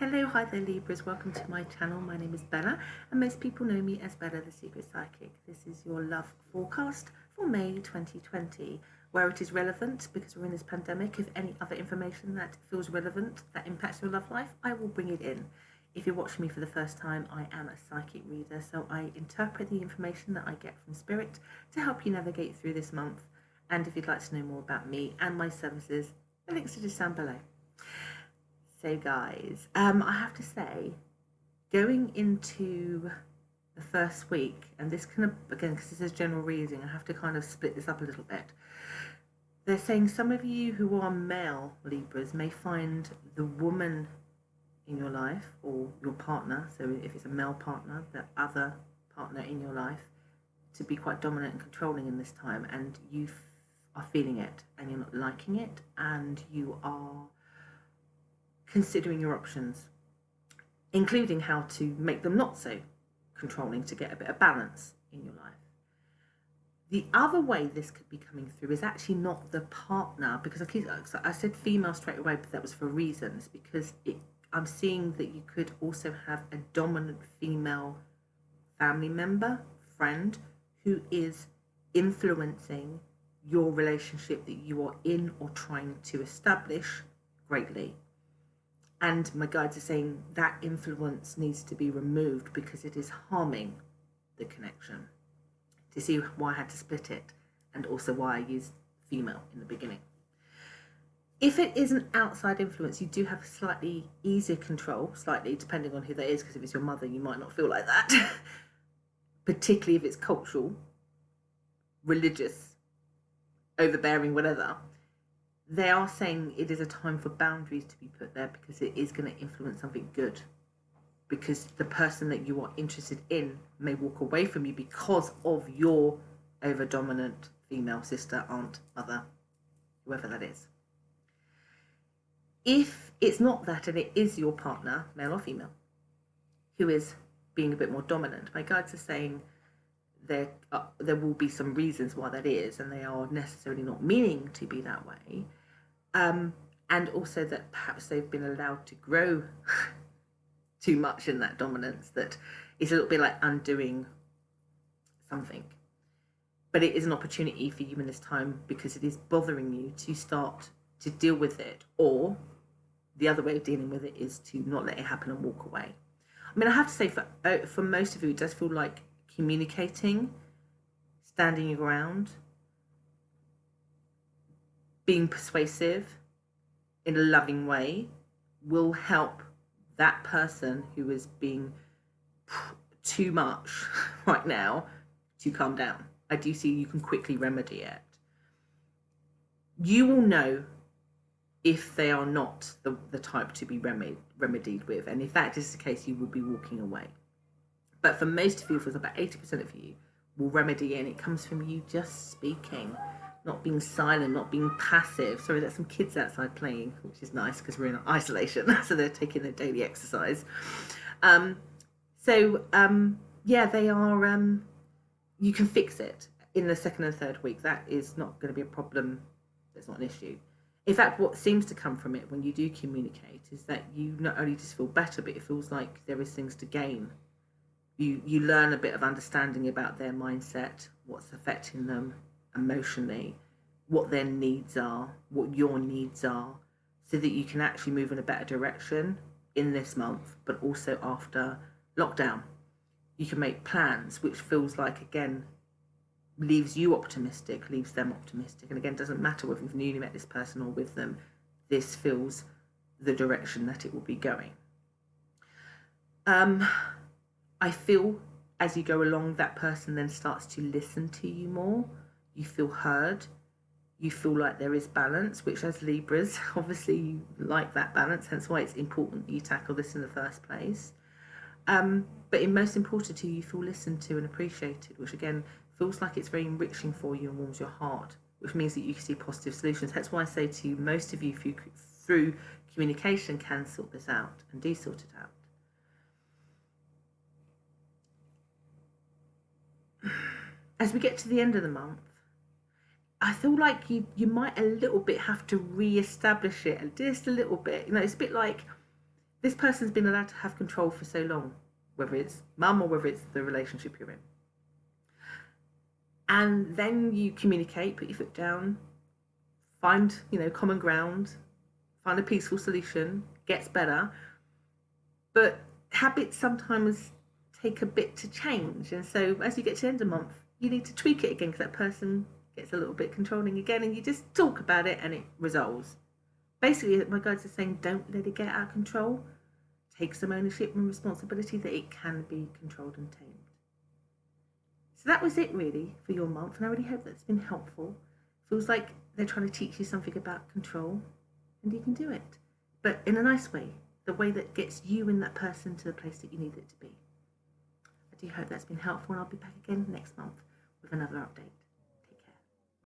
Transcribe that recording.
Hello, hi there Libras, welcome to my channel. My name is Bella and most people know me as Bella the Secret Psychic. This is your love forecast for May 2020, where it is relevant because we're in this pandemic. If any other information that feels relevant, that impacts your love life, I will bring it in. If you're watching me for the first time, I am a psychic reader, so I interpret the information that I get from Spirit to help you navigate through this month. And if you'd like to know more about me and my services, the links are just down below. So guys, I have to say, going into the first week, and this kind of, again, because this is general reading, I have to kind of split this up a little bit. They're saying some of you who are male Libras may find the woman in your life or your partner, so if it's a male partner, the other partner in your life, to be quite dominant and controlling in this time, and you are feeling it and you're not liking it, and you are considering your options, including how to make them not so controlling to get a bit of balance in your life. The other way this could be coming through is actually not the partner, because I said female straight away, but that was for reasons, because I'm seeing that you could also have a dominant female family member, friend, who is influencing your relationship that you are in or trying to establish greatly. And my guides are saying that influence needs to be removed because it is harming the connection. To see why I had to split it, and also why I used female in the beginning. If it is an outside influence, you do have slightly easier control, slightly depending on who that is, because if it's your mother, you might not feel like that. Particularly if it's cultural, religious, overbearing, whatever. They are saying it is a time for boundaries to be put there, because it is going to influence something good. Because the person that you are interested in may walk away from you because of your over-dominant female sister, aunt, mother, whoever that is. If it's not that and it is your partner, male or female, who is being a bit more dominant, my guides are saying there will be some reasons why that is, and they are necessarily not meaning to be that way. And also that perhaps they've been allowed to grow too much in that dominance, that it's a little bit like undoing something. But it is an opportunity for you in this time, because it is bothering you, to start to deal with it. Or the other way of dealing with it is to not let it happen and walk away. I mean, I have to say, for most of you, it does feel like communicating, standing your ground, being persuasive in a loving way will help that person who is being too much right now to calm down. I do see you can quickly remedy it. You will know if they are not the type to be remedied with, and if that is the case, you will be walking away. But for most of you, for about 80% of you, will remedy, and it comes from you just speaking, not being silent, not being passive. Sorry, there's some kids outside playing, which is nice because we're in isolation, so they're taking their daily exercise. Yeah, they are, you can fix it in the second and third week. That is not going to be a problem. That's not an issue. In fact, what seems to come from it when you do communicate is that you not only just feel better, but it feels like there is things to gain. You learn a bit of understanding about their mindset, what's affecting them emotionally, what their needs are, what your needs are, so that you can actually move in a better direction in this month, but also after lockdown. You can make plans, which feels like, again, leaves you optimistic, leaves them optimistic. And again, doesn't matter whether you've newly met this person or with them, this feels the direction that it will be going. I feel as you go along, that person then starts to listen to you more. You feel heard. You feel like there is balance, which as Libras, obviously you like that balance, hence why it's important that you tackle this in the first place. But in most important to you, you feel listened to and appreciated, which again feels like it's very enriching for you and warms your heart, which means that you can see positive solutions. That's why I say to you, most of you, if you through communication can sort this out and do sort it out. As we get to the end of the month, I feel like you might a little bit have to re-establish it, just a little bit. You know, it's a bit like this person's been allowed to have control for so long, whether it's mum or whether it's the relationship you're in. And then you communicate, put your foot down, find, common ground, find a peaceful solution, gets better. But habits sometimes take a bit to change. And so as you get to the end of the month, you need to tweak it again because that person gets a little bit controlling again, and you just talk about it and it resolves. Basically, my guides are saying don't let it get out of control. Take some ownership and responsibility that it can be controlled and tamed. So that was it really for your month, and I really hope that's been helpful. Feels like they're trying to teach you something about control, and you can do it, but in a nice way, the way that gets you and that person to the place that you need it to be. I do hope that's been helpful, and I'll be back again next month with another update.